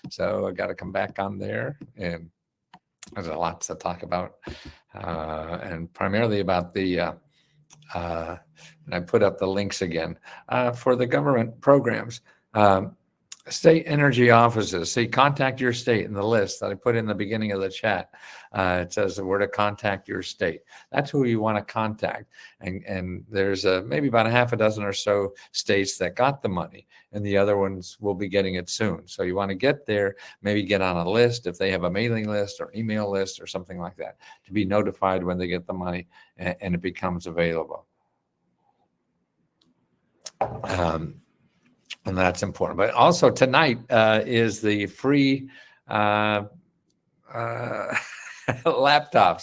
So I got to come back on there, and there's a lot to talk about, and primarily about the, and I put up the links again, for the government programs. State energy offices. See, contact your state in the list that I put in the beginning of the chat. It says where to contact your state. That's who you want to contact. And there's maybe about a half a dozen or so states that got the money, and the other ones will be getting it soon. So you want to get there, maybe get on a list if they have a mailing list or email list or something like that, to be notified when they get the money and it becomes available. And that's important. But also tonight is the free laptops,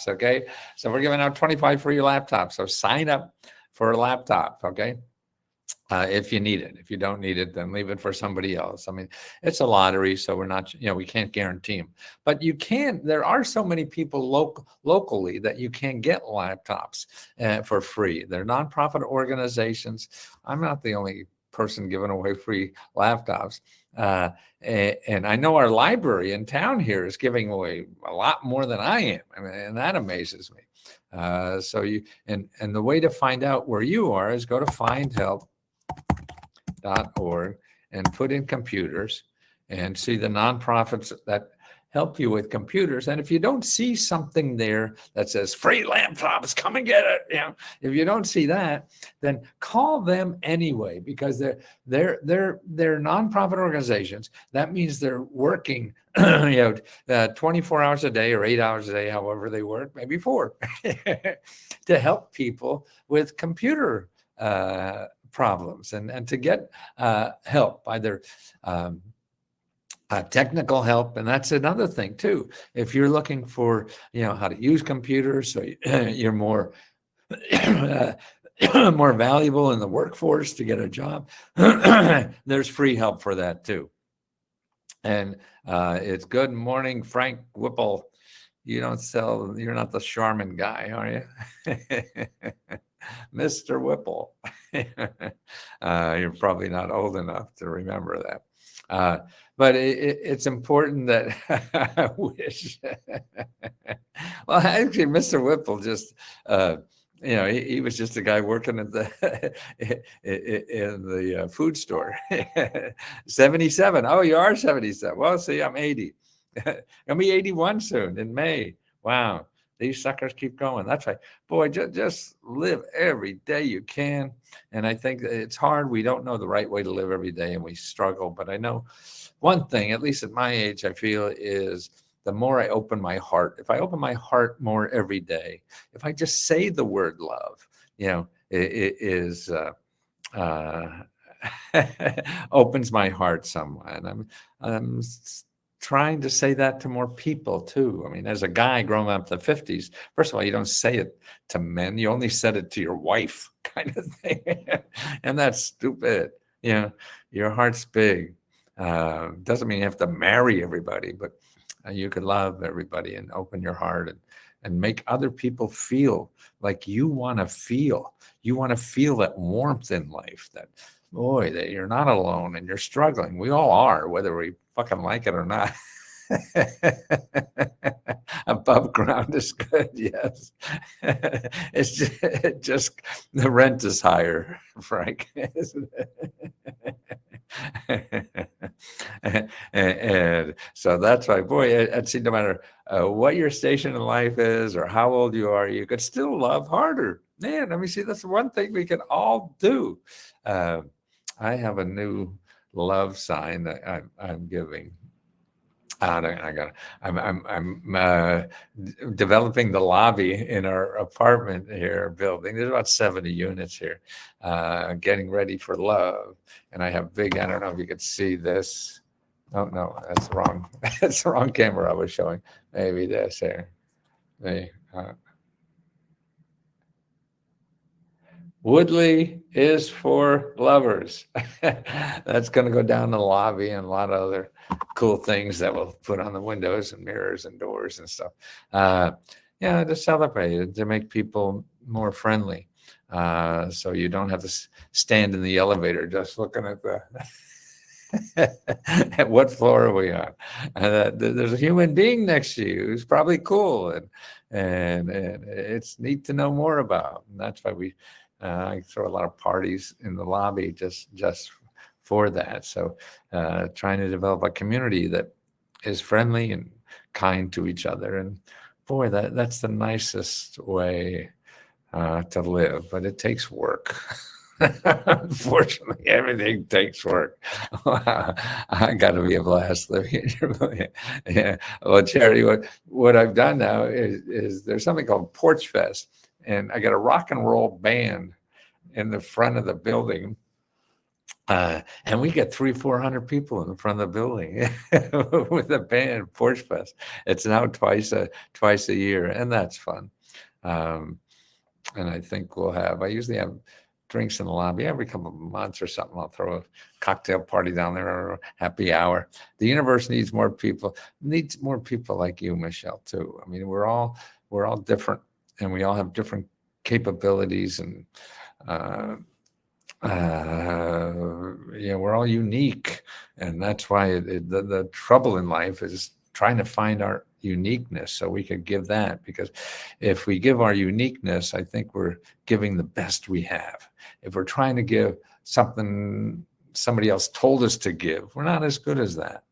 okay? So we're giving out 25 free laptops. So sign up for a laptop, okay? If you need it. If you don't need it, then leave it for somebody else. I mean, it's a lottery, so we're not, we can't guarantee them. But you can, there are so many people locally that you can get laptops for free. They're nonprofit organizations. I'm not the only person giving away free laptops. And I know our library in town here is giving away a lot more than I am. I mean, and that amazes me. So you, and the way to find out where you are is go to findhelp.org and put in computers and see the nonprofits that help you with computers. And if you don't see something there that says free laptops, come and get it, if you don't see that, then call them anyway, because they're nonprofit organizations. That means they're working 24 hours a day or 8 hours a day, however they work, maybe 4, to help people with computer problems and to get help, either technical help. And that's another thing too. If you're looking for, how to use computers, so you're more more valuable in the workforce to get a job, there's free help for that too. And it's good morning, Frank Whipple. You're not the Charmin guy, are you? Mr. Whipple. You're probably not old enough to remember that. But it's important that I wish. Well, actually, Mr. Whipple just, he was just a guy working at in the food store. 77. Oh, you are 77. Well, see, I'm 80. I'll be 81 soon in May. Wow. These suckers keep going. That's right. Boy, just live every day you can. And I think it's hard. We don't know the right way to live every day, and we struggle. But I know one thing, at least at my age, I feel is the more I open my heart, if I open my heart more every day, if I just say the word love, it is opens my heart somewhat. And I'm trying to say that to more people too. I mean, as a guy growing up in the 50s, first of all, you don't say it to men. You only said it to your wife, kind of thing. And that's stupid. Your heart's big. Doesn't mean you have to marry everybody, but you could love everybody and open your heart and make other people feel like you want to feel. You want to feel that warmth in life, that, boy, that you're not alone and you're struggling. We all are, whether we fucking like it or not. Above ground is good, yes. It's just the rent is higher, Frank, isn't it? And so that's why, boy, I'd see no matter what your station in life is or how old you are, you could still love harder. Man, let me see, that's one thing we can all do. I have a new love sign that I'm giving. I'm developing the lobby in our apartment here building. There's about 70 units here, getting ready for love. And I have big, I don't know if you could see this. Oh, no, that's wrong. That's the wrong camera I was showing. Maybe this here. Woodley is for lovers. That's going to go down the lobby and a lot of other cool things that we'll put on the windows and mirrors and doors and stuff. To celebrate it, to make people more friendly. So you don't have to stand in the elevator just looking at the What floor are we on? There's a human being next to you who's probably cool, and it's neat to know more about. And that's why I throw a lot of parties in the lobby just for that. So trying to develop a community that is friendly and kind to each other. And boy, that's the nicest way to live, but it takes work. Unfortunately, everything takes work. I got to be a blast living. Yeah. Well, Charity, what I've done now is there's something called Porch Fest, and I got a rock and roll band in the front of the building. And we get 300-400 people in the front of the building with a band, Porch Fest. It's now twice a year, and that's fun. And I think I usually have drinks in the lobby every couple of months or something. I'll throw a cocktail party down there or a happy hour. The universe needs more people like you, Michelle, too. I mean, we're all different, and we all have different capabilities, and we're all unique. And that's why the trouble in life is trying to find our uniqueness so we could give that, because if we give our uniqueness, I think we're giving the best we have. If we're trying to give something somebody else told us to give, we're not as good as that.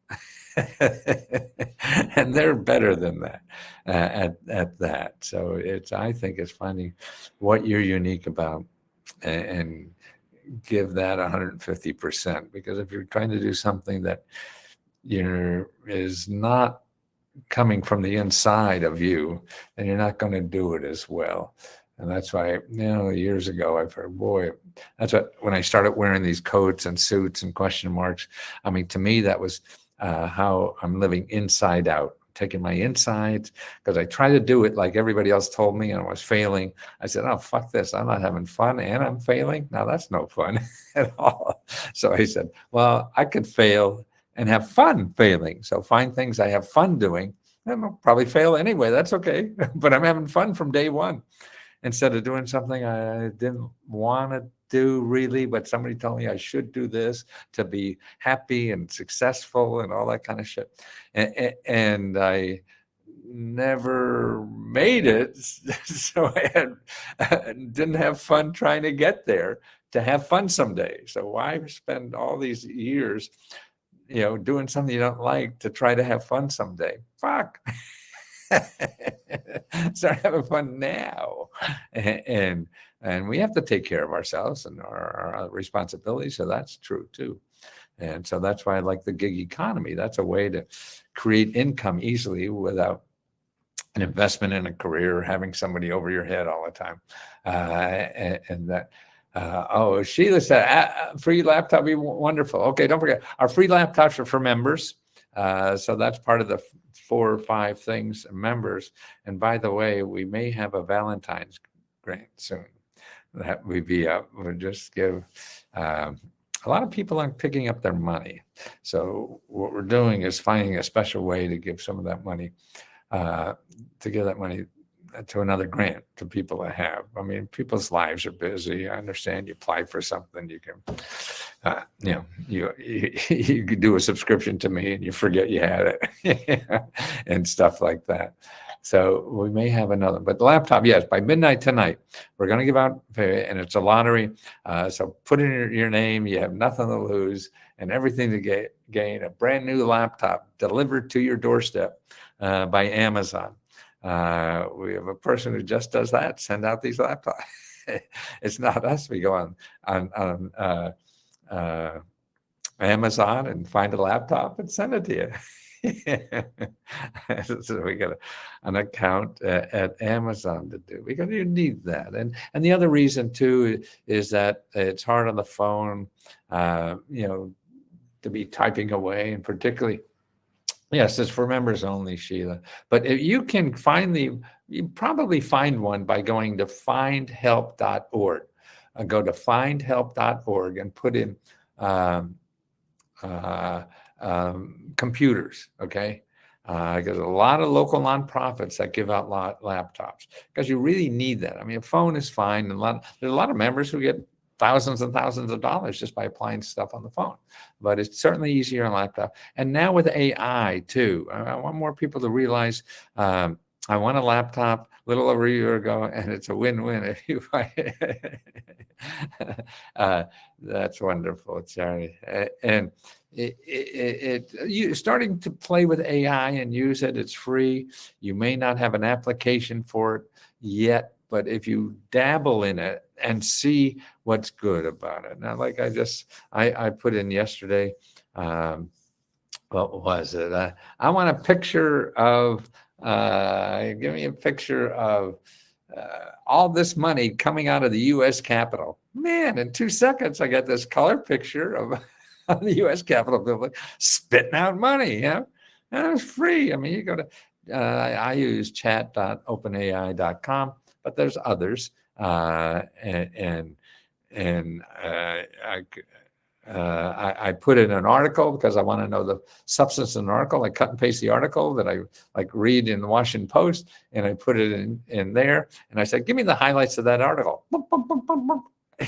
And they're better than that at that. So I think it's finding what you're unique about and give that 150%, because if you're trying to do something that is not coming from the inside of you, then you're not going to do it as well. And that's why, years ago, I've heard, boy, that's when I started wearing these coats and suits and question marks. I mean, to me, that was how I'm living inside out, taking my insides, because I tried to do it like everybody else told me and I was failing. I said, oh, fuck this. I'm not having fun and I'm failing. Now that's no fun at all. So I said, well, I could fail and have fun failing. So find things I have fun doing. And I'll probably fail anyway. That's okay. But I'm having fun from day one, instead of doing something I didn't want to do really, but somebody told me I should do this to be happy and successful and all that kind of shit. And I never made it. So I didn't have fun trying to get there to have fun someday. So why spend all these years doing something you don't like to try to have fun someday? Fuck. Start having fun now. And we have to take care of ourselves and our responsibilities. So that's true too. And so that's why I like the gig economy. That's a way to create income easily without an investment in a career or having somebody over your head all the time. And that, Sheila said, free laptop would be wonderful. Okay, don't forget, our free laptops are for members. So that's part of the 4 or 5 things, members. And by the way, we may have a Valentine's grant soon. That would be up. We'll just give, a lot of people aren't picking up their money. So what we're doing is finding a special way to give some of that money, to give that money to another grant to people that have. I mean, people's lives are busy. I understand you apply for something, you can, you could do a subscription to me and you forget you had it and stuff like that. So we may have another, but the laptop, yes, by midnight tonight, we're going to give out, and it's a lottery. So put in your name, you have nothing to lose and everything to gain, a brand new laptop delivered to your doorstep by Amazon. We have a person who just does that, send out these laptops. It's not us. We go on Amazon and find a laptop and send it to you. So we got an account at Amazon to do, because you need that. And the other reason too is that it's hard on the phone, to be typing away, and particularly, yes, it's for members only, Sheila. But if you can you probably find one by going to findhelp.org. Go to findhelp.org and put in computers, okay? Because a lot of local nonprofits that give out laptops, because you really need that. I mean, a phone is fine, and there's a lot of members who get thousands and thousands of dollars just by applying stuff on the phone. But it's certainly easier on laptop. And now with AI too, I want more people to realize, I won a laptop a little over a year ago, and it's a win-win if you buy it. That's wonderful, Charlie. And you starting to play with AI and use it. It's free. You may not have an application for it yet, but if you dabble in it and see what's good about it. Now, like I put in yesterday, what was it? I want a picture of, give me a picture of all this money coming out of the U.S. Capitol. Man, in 2 seconds, I got this color picture of the U.S. Capitol building spitting out money. And it was free. I mean, you go to, I use chat.openai.com, but there's others. I put in an article because I want to know the substance of an article. I cut and paste the article that I like read in the Washington Post, and I put it in there. And I said, give me the highlights of that article. Boom, boom, boom, boom, boom.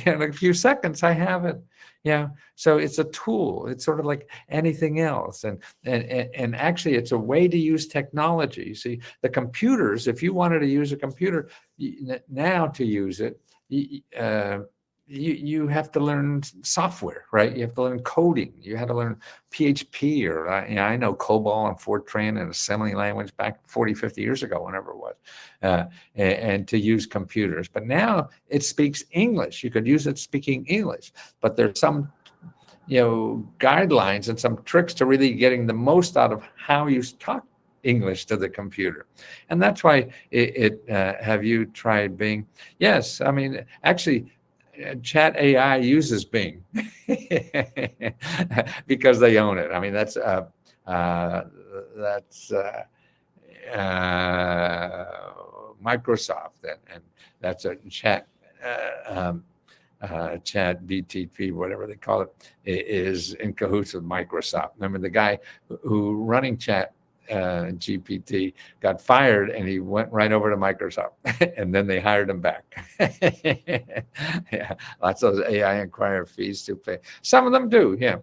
In a few seconds, I have it. Yeah. So it's a tool. It's sort of like anything else. And actually, it's a way to use technology. See, the computers, if you wanted to use a computer now to use it, you have to learn software, right? You have to learn coding. You had to learn PHP or, I know COBOL and Fortran and assembly language back 40, 50 years ago, whenever it was, and to use computers. But now it speaks English. You could use it speaking English, but there's some, guidelines and some tricks to really getting the most out of how you talk English to the computer. And that's why have you tried Bing? Yes. I mean, actually, Chat AI uses Bing because they own it. I mean, that's Microsoft, and that's a chat BTP, whatever they call it, is in cahoots with Microsoft. Remember the guy who running Chat GPT got fired, and he went right over to Microsoft, and then they hired him back. Yeah, lots of those AI inquiry fees to pay. Some of them do, yeah,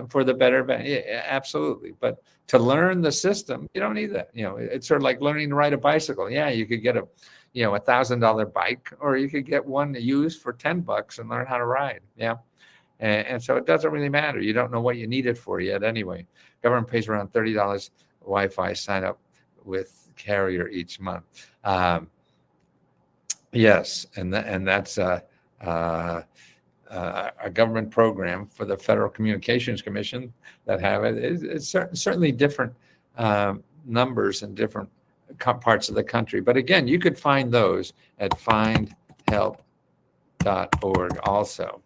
for the better. Yeah, absolutely. But to learn the system, you don't need that. It's sort of like learning to ride a bicycle. Yeah, you could get a $1,000 bike, or you could get one used for $10 and learn how to ride. Yeah. And so it doesn't really matter. You don't know what you need it for yet anyway. Government pays around $30 Wi-Fi sign up with carrier each month. Yes, and that's a government program for the Federal Communications Commission that have it. It's certainly different numbers in different parts of the country. But again, you could find those at findhelp.org also.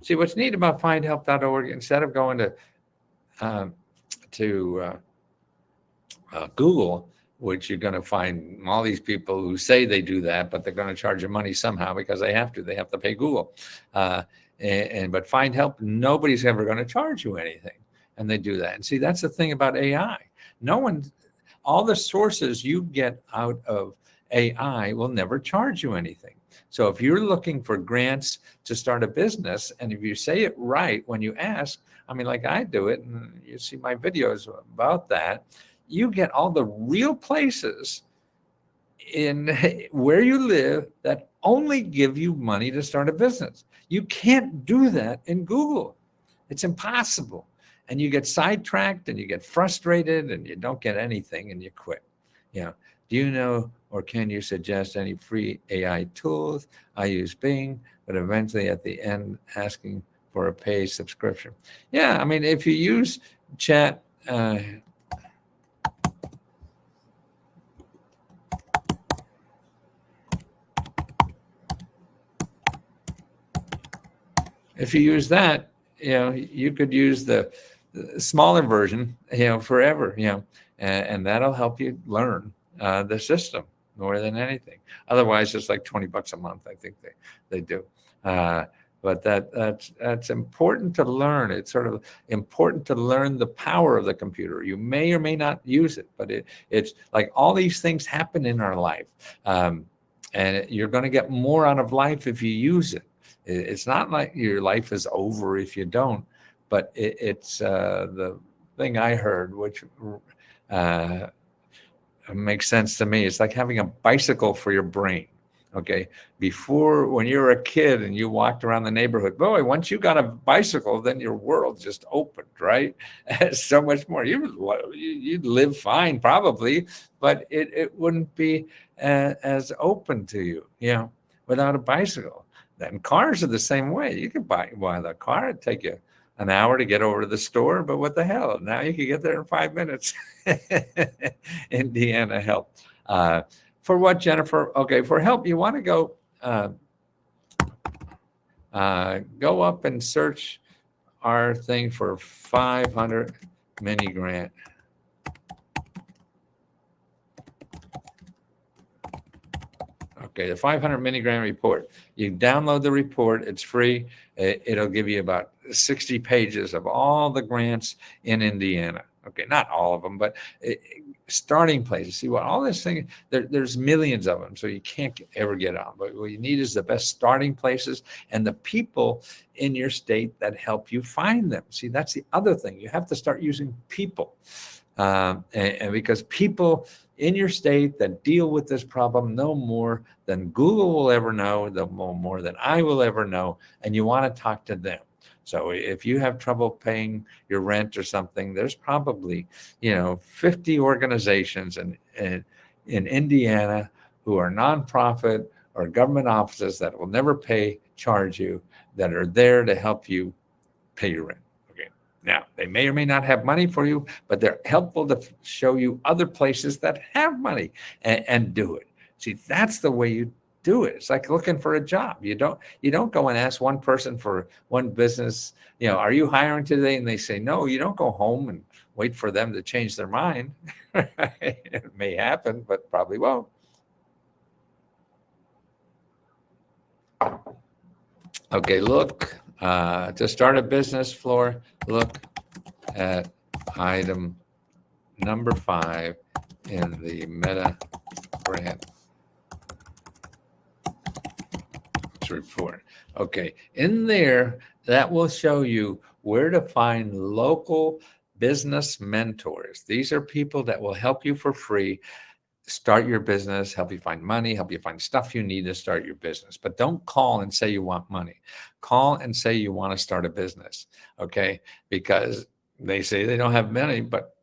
See, what's neat about findhelp.org, instead of going to Google, which you're going to find all these people who say they do that, but they're going to charge you money somehow because they have to pay Google. But Find Help, nobody's ever going to charge you anything. And they do that. And see, that's the thing about AI. All the sources you get out of AI will never charge you anything. So if you're looking for grants to start a business, and if you say it right when you ask, I mean, like I do it, and you see my videos about that, you get all the real places in where you live that only give you money to start a business. You can't do that in Google. It's impossible. And you get sidetracked and you get frustrated and you don't get anything and you quit. Do you know or can you suggest any free AI tools? I use Bing, but eventually at the end asking for a paid subscription. Yeah, I mean, if you use Chat, if you use that, you could use the smaller version, forever, and that'll help you learn the system more than anything. Otherwise, it's like $20 a month. I think they do. But that's important to learn. It's sort of important to learn the power of the computer. You may or may not use it, but it's like all these things happen in our life, and you're going to get more out of life if you use it. It's not like your life is over if you don't, but it's the thing I heard, which uh, makes sense to me. It's like having a bicycle for your brain. Okay. Before, when you were a kid and you walked around the neighborhood, boy, once you got a bicycle, then your world just opened, right? So much more. You'd live fine probably, but it wouldn't be as open to you, without a bicycle. Then cars are the same way. You could buy the car, it'd take you an hour to get over to the store, but what the hell? Now you can get there in 5 minutes. Indiana help. For what, Jennifer? Okay, for help, you want to go up and search our thing for 500 mini grant. Okay, the 500 mini grant report. You download the report. It's free. It'll give you about 60 pages of all the grants in Indiana. Okay, not all of them, but starting places. See what all this thing, there's millions of them, so you can't ever get on. But what you need is the best starting places and the people in your state that help you find them. See, that's the other thing. You have to start using people. And because people in your state that deal with this problem know more than Google will ever know, more than I will ever know, and you want to talk to them. So if you have trouble paying your rent or something, there's probably 50 organizations in Indiana who are nonprofit or government offices that will never charge you, that are there to help you pay your rent. Now, they may or may not have money for you, but they're helpful to show you other places that have money and do it. See, that's the way you do it. It's like looking for a job. You don't go and ask one person for one business, are you hiring today? And they say no. You don't go home and wait for them to change their mind. It may happen, but probably won't. Okay, look. To start a business, Floor, look at item number 5 in the Meta grant report. Okay, in there, that will show you where to find local business mentors. These are people that will help you for free start your business, help you find money, help you find stuff you need to start your business. But don't call and say you want money. Call and say you want to start a business, okay? Because they say they don't have money, but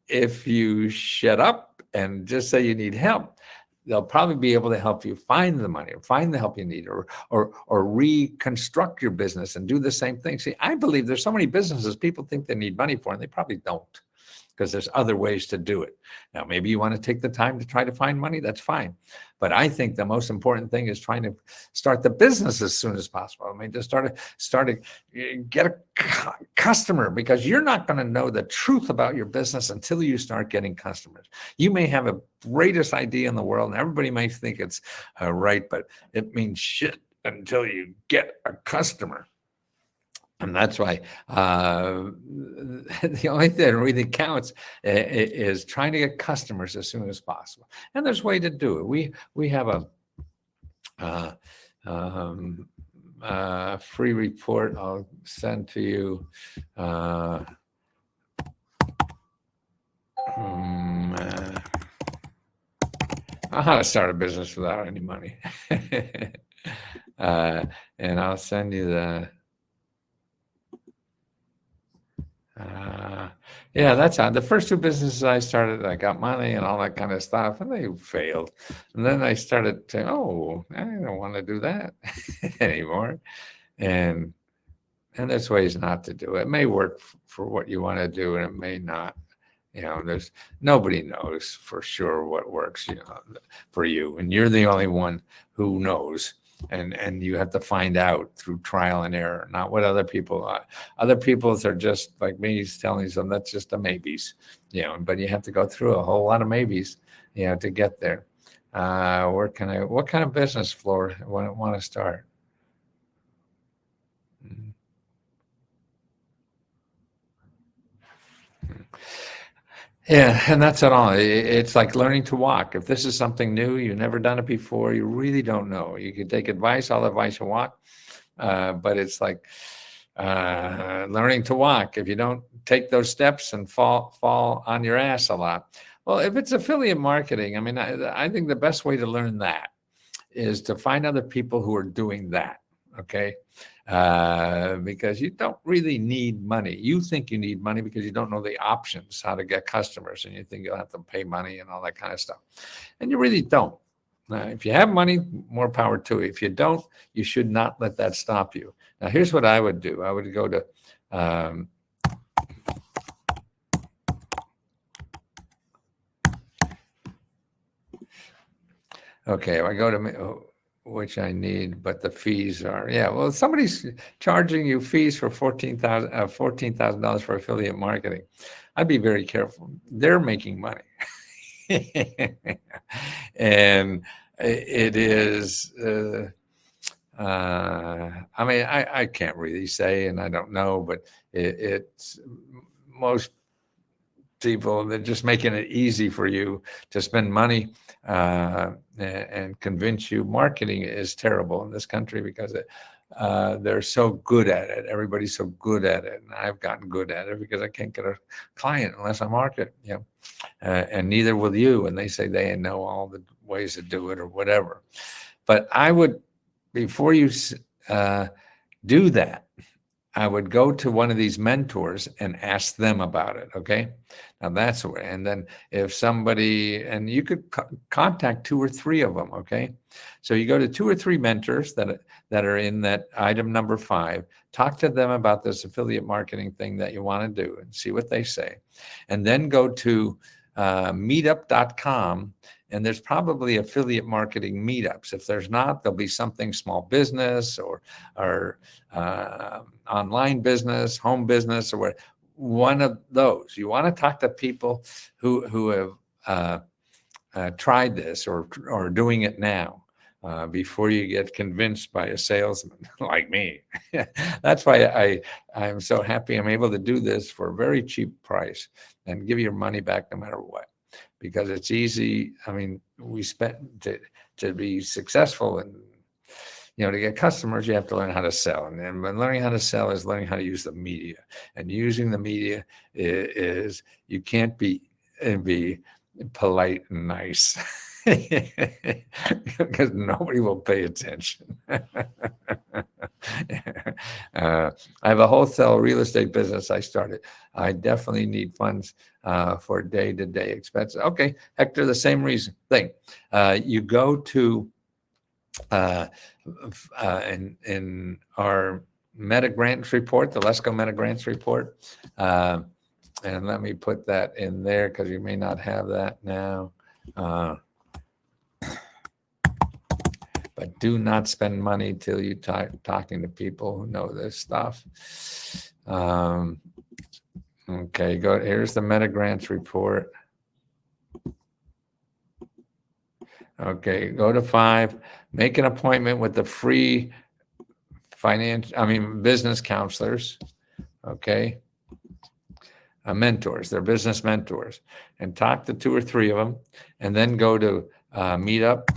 if you shut up and just say you need help, they'll probably be able to help you find the money or find the help you need or reconstruct your business and do the same thing. See, I believe there's so many businesses people think they need money for, and they probably don't, because there's other ways to do it. Now, maybe you want to take the time to try to find money, that's fine. But I think the most important thing is trying to start the business as soon as possible. I mean, just get a customer, because you're not going to know the truth about your business until you start getting customers. You may have a greatest idea in the world and everybody might think it's right, but it means shit until you get a customer. And that's why the only thing that really counts is trying to get customers as soon as possible. And there's a way to do it. We have a free report I'll send to you. How to start a business without any money. And I'll send you the. Yeah, that's how the first 2 businesses I started, I got money and all that kind of stuff, and they failed. And then I started saying, oh, I don't want to do that anymore. And there's ways not to do it. It may work for what you want to do, and it may not. There's nobody knows for sure what works, for you, and you're the only one who knows. And you have to find out through trial and error, not what other people are. Other people's are just like me telling them that's just a maybes, but you have to go through a whole lot of maybes, to get there. What kind of business, Floor, want to start? Yeah, and that's it all. It's like learning to walk. If this is something new, you've never done it before, you really don't know. You can take advice, all advice you want, but it's like learning to walk. If you don't take those steps and fall on your ass a lot. Well, if it's affiliate marketing, I mean, I think the best way to learn that is to find other people who are doing that. Okay. Because you don't really need money. You think you need money because you don't know the options, how to get customers, and you think you'll have to pay money and all that kind of stuff. And you really don't. If you have money, more power to you. If you don't, you should not let that stop you. Now, here's what I would do. I would go to, um, okay, I go to, which I need, but the fees are, yeah, well, somebody's charging you fees for $14,000 for affiliate marketing. I'd be very careful. They're making money. And it is, I mean, I can't really say, and I don't know, but it's most people, they're just making it easy for you to spend money and convince you. Marketing is terrible in this country because they're so good at it. Everybody's so good at it, and I've gotten good at it because I can't get a client unless I market. And neither will you. And they say they know all the ways to do it or whatever. But I would, before you do that, I would go to one of these mentors and ask them about it. Okay. Now that's the way. And then if somebody, and you could contact 2 or 3 of them. Okay. So you go to 2 or 3 mentors that are in that item number 5, talk to them about this affiliate marketing thing that you want to do and see what they say. And then go to meetup.com. And there's probably affiliate marketing meetups. If there's not, there'll be something small business or online business, home business, or what. One of those. You want to talk to people who have tried this or are doing it now. Before you get convinced by a salesman like me. That's why I'm so happy I'm able to do this for a very cheap price and give your money back no matter what, because it's easy. I mean, we spent to be successful and, to get customers, you have to learn how to sell. And when learning how to sell is learning how to use the media. And using the media is you can't be polite and nice because nobody will pay attention. I have a wholesale real estate business I started. I definitely need funds for day-to-day expenses. Okay, Hector, the same thing. You go to in our Meta Grants report, the Let's Go Meta Grants report. And let me put that in there because you may not have that now. But do not spend money till you talking to people who know this stuff. Okay, here's the Meta Grants report. Okay, go to 5, make an appointment with the free business counselors, okay? Mentors, they're business mentors, and talk to 2 or 3 of them, and then go to Meetup.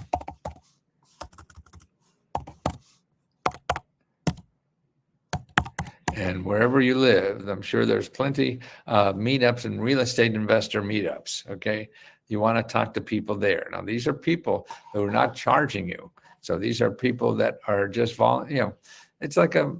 And wherever you live, I'm sure there's plenty of meetups and real estate investor meetups, okay? You want to talk to people there. Now, these are people who are not charging you. So these are people that are just it's like a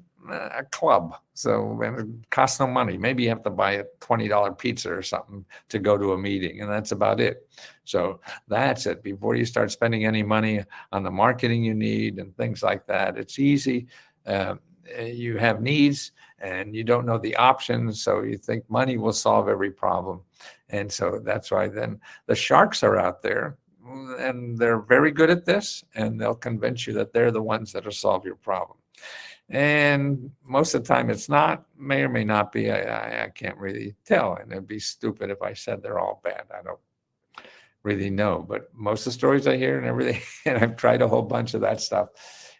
club. So it costs no money. Maybe you have to buy a $20 pizza or something to go to a meeting, and that's about it. So that's it. Before you start spending any money on the marketing you need and things like that, it's easy. You have needs and you don't know the options, so you think money will solve every problem. And so that's why then the sharks are out there, and they're very good at this, and they'll convince you that they're the ones that'll solve your problem. And most of the time it's not, may or may not be. I can't really tell, and it'd be stupid if I said they're all bad. I don't really know, but most of the stories I hear and everything, and I've tried a whole bunch of that stuff,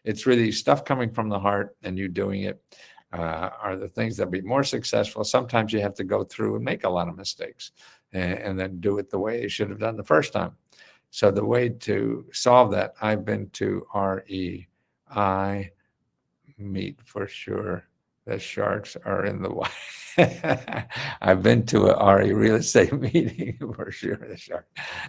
it's really stuff coming from the heart and you doing it. are the things that be more successful. Sometimes you have to go through and make a lot of mistakes and then do it the way you should have done the first time. So the way to solve that, I've been to REI meet for sure. The sharks are in the water. I've been to a RE real estate meeting for sure. The shark,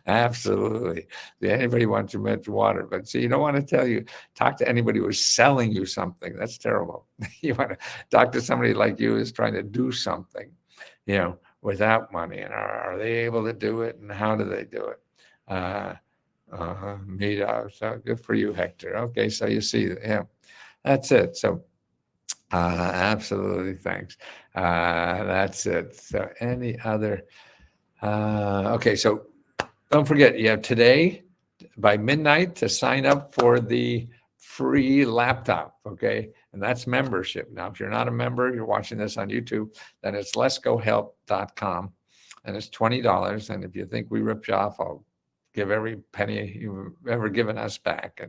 absolutely. Anybody wants to mention water, but see, you don't want to talk to anybody who's selling you something. That's terrible. You want to talk to somebody like you who's trying to do something, without money. And are they able to do it? And how do they do it? Meet up. So good for you, Hector. Okay, so you see, yeah, that's it. So absolutely, thanks. That's it. So any other? Okay, so don't forget, you have today by midnight to sign up for the free laptop, okay? And that's membership. Now, if you're not a member, you're watching this on YouTube, then it's letsgohelp.com, and it's $20. And if you think we ripped you off, I'll give every penny you've ever given us back.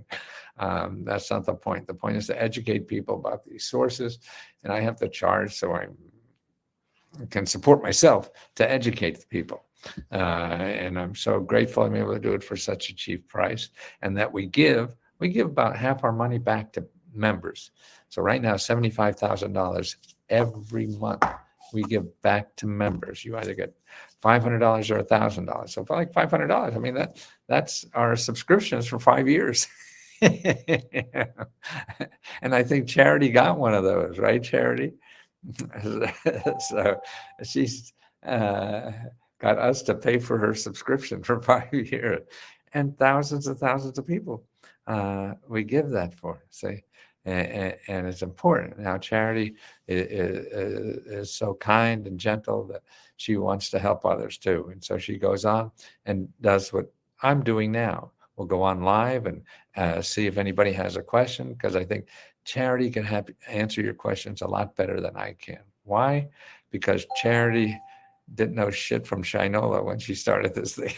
And that's not the point. The point is to educate people about these sources. And I have to charge so I can support myself to educate the people. And I'm so grateful I'm able to do it for such a cheap price. And that we give about half our money back to members. So right now, $75,000 every month we give back to members. You either get $500 or $1,000. So for like $500, I mean, that's our subscriptions for 5 years. And I think Charity got one of those, right, Charity? So she's got us to pay for her subscription for 5 years, and thousands of people we give that for. See, and it's important. Now, Charity is so kind and gentle that she wants to help others too, and so she goes on and does what I'm doing now. We'll go on live and see if anybody has a question, because I think Charity can answer your questions a lot better than I can. Why? Because Charity didn't know shit from Shinola when she started this thing.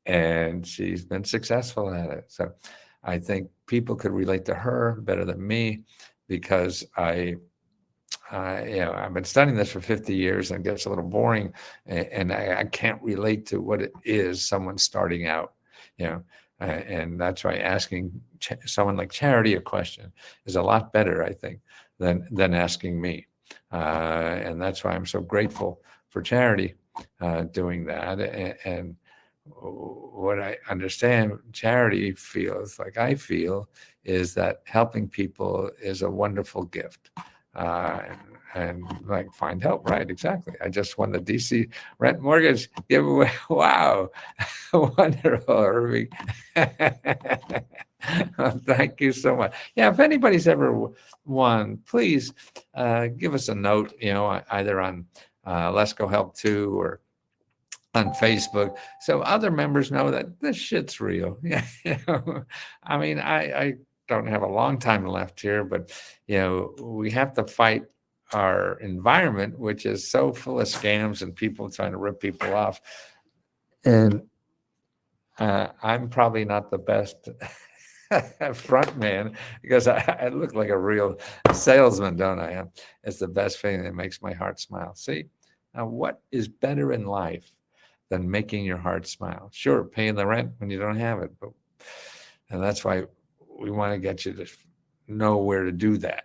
and she's been successful at it. So I think people could relate to her better than me, because I've been studying this for 50 years, and it gets a little boring, and I can't relate to what it is someone starting out, and that's why asking someone like Charity a question is a lot better, I think, than asking me. And that's why I'm so grateful for Charity doing that. And what I understand Charity feels like I feel is that helping people is a wonderful gift. And like, find help, right? Exactly. I just won the DC rent mortgage giveaway. Wow. Wonderful, Irving. Thank you so much. Yeah, if anybody's ever won, please give us a note, either on Let's Go Help 2 or on Facebook, so other members know that this shit's real. Yeah, I mean, I don't have a long time left here, but we have to fight our environment, which is so full of scams and people trying to rip people off. And I'm probably not the best front man, because I look like a real salesman, don't I? It's the best thing that makes my heart smile. See, now what is better in life than making your heart smile? Sure, paying the rent when you don't have it, and that's why we want to get you to know where to do that.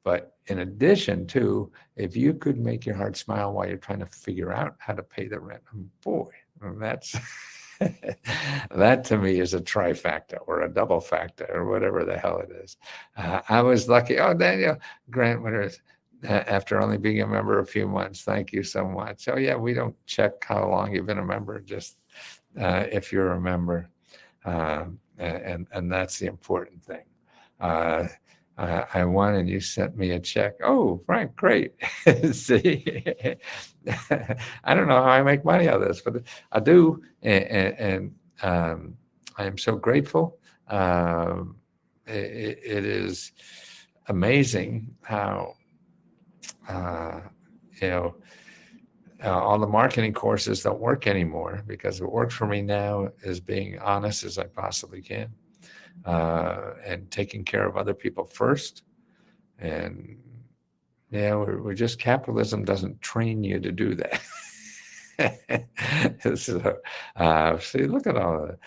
But in addition to, if you could make your heart smile while you're trying to figure out how to pay the rent, boy, that's that to me is a trifecta or a double factor or whatever the hell it is. I was lucky. Oh, Daniel Grant Winters, after only being a member a few months. Thank you so much. So yeah, we don't check how long you've been a member, just if you're a member, and that's the important thing. I won and you sent me a check. Oh, Frank, great. See, I don't know how I make money out of this, but I do, and I am so grateful. It is amazing how all the marketing courses don't work anymore, because what works for me now is being honest as I possibly can. and taking care of other people first. And yeah, we're just, capitalism doesn't train you to do that. So, see, look at all of that.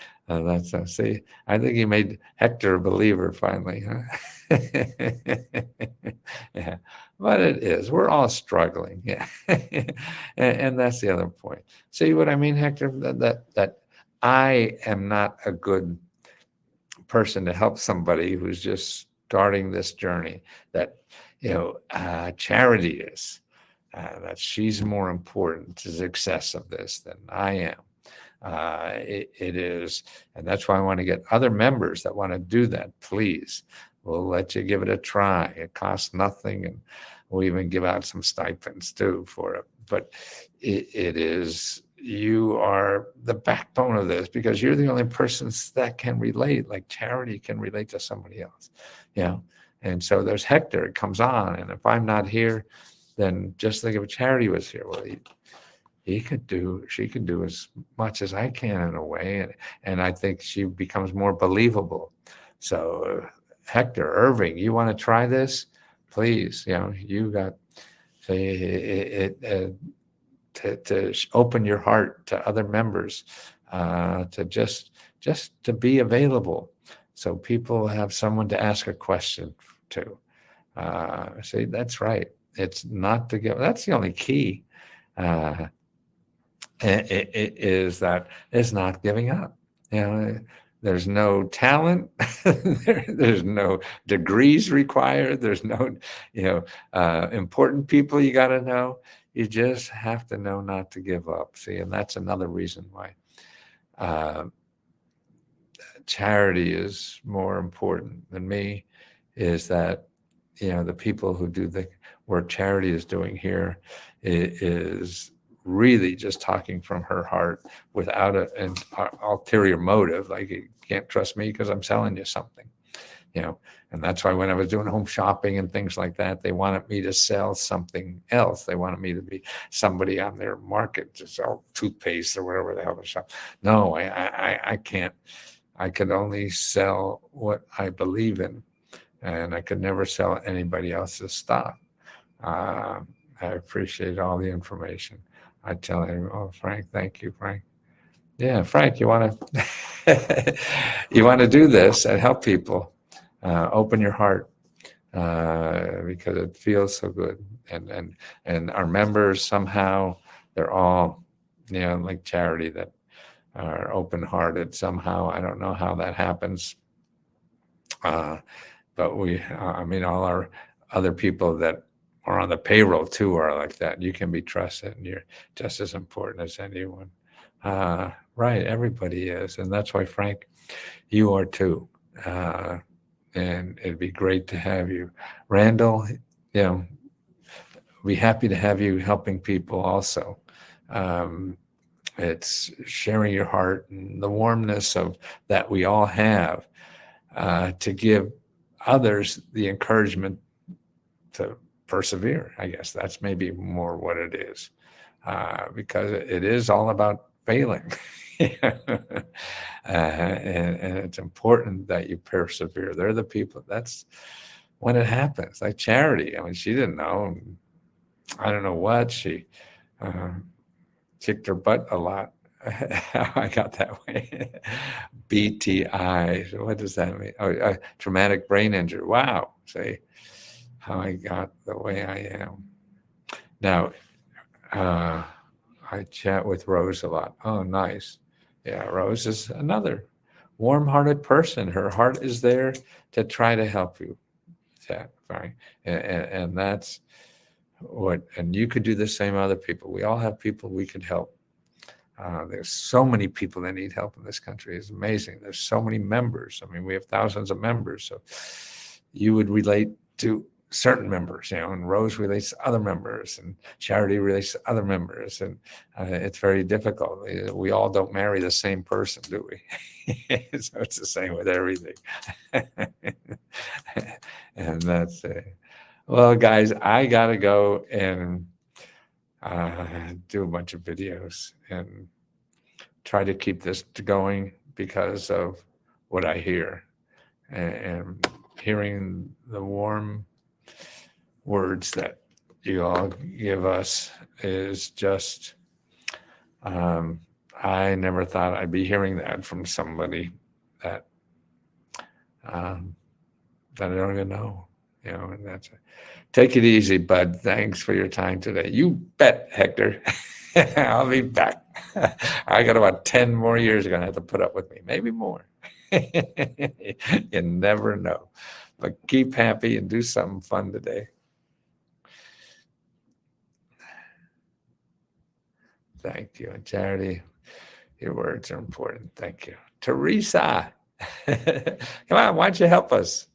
That's see, I think you made Hector a believer finally, huh? Yeah, but it is. We're all struggling. Yeah, and that's the other point. See what I mean, Hector? That I am not a good person to help somebody who's just starting this journey. That Charity is. That she's more important to the success of this than I am. It is, and that's why I want to get other members that want to do that. Please, we'll let you give it a try. It costs nothing, and we'll even give out some stipends too for it. But it is, you are the backbone of this, because you're the only persons that can relate. Like Charity can relate to somebody else, you know. And so there's Hector. It comes on, and if I'm not here, then just think if Charity was here. Well, she could do as much as I can in a way, and I think she becomes more believable. So, Hector, Irving, you want to try this? Please, you got say to open your heart to other members, to just to be available, so people have someone to ask a question to. See, that's right. It's not to give. That's the only key. Uh, it is that it's not giving up. There's no talent. There's no degrees required. There's no, important people you got to know. You just have to know not to give up. See, and that's another reason why uh, charity is more important than me. Is that the people who do the work Charity is doing here is really just talking from her heart without an ulterior motive. Like, you can't trust me because I'm selling you something, and that's why when I was doing home shopping and things like that, they wanted me to sell something else. They wanted me to be somebody on their market to sell toothpaste or whatever the hell they shop. No, I can't. I could only sell what I believe in, and I could never sell anybody else's stuff. Uh, I appreciate all the information. I tell him, "Oh, Frank, thank you, Frank." Yeah, Frank, you want to you want to do this and help people. Open your heart, because it feels so good, and our members somehow, they're all, like Charity, that are open-hearted somehow. I don't know how that happens. Uh, but I mean, all our other people that are on the payroll too are like that. You can be trusted, and you're just as important as anyone. Right, everybody is, and that's why, Frank, you are too. Uh, and it'd be great to have you, Randall. You know, be happy to have you helping people also. Um, it's sharing your heart and the warmness of that we all have, to give others the encouragement to persevere. I guess that's maybe more what it is, because it is all about failing. And it's important that you persevere. They're the people. That's when it happens. Like Charity. I mean, she didn't know. I don't know what uh, kicked her butt a lot. How I got that way. BTI. What does that mean? Oh, traumatic brain injury. Wow. See how I got the way I am. Now, I chat with Rose a lot. Oh, nice. Yeah, Rose is another warm-hearted person. Her heart is there to try to help you. Yeah, fine. And that's what, and you could do the same with other people. We all have people we could help. There's so many people that need help in this country. It's amazing. There's so many members. I mean, we have thousands of members. So you would relate to certain members, and Rose relates to other members, and Charity relates to other members. And it's very difficult. We all don't marry the same person, do we? So it's the same with everything. And that's it. Well, guys, I got to go and do a bunch of videos and try to keep this going because of what I hear. and hearing the warm words that you all give us is just, I never thought I'd be hearing that from somebody that that I don't even know, and that's it. Take it easy, bud. Thanks for your time today. You bet, Hector. I'll be back. I got about 10 more years you're going to have to put up with me, maybe more. You never know. But keep happy and do something fun today. Thank you. And Charity, your words are important. Thank you. Teresa, come on, why don't you help us?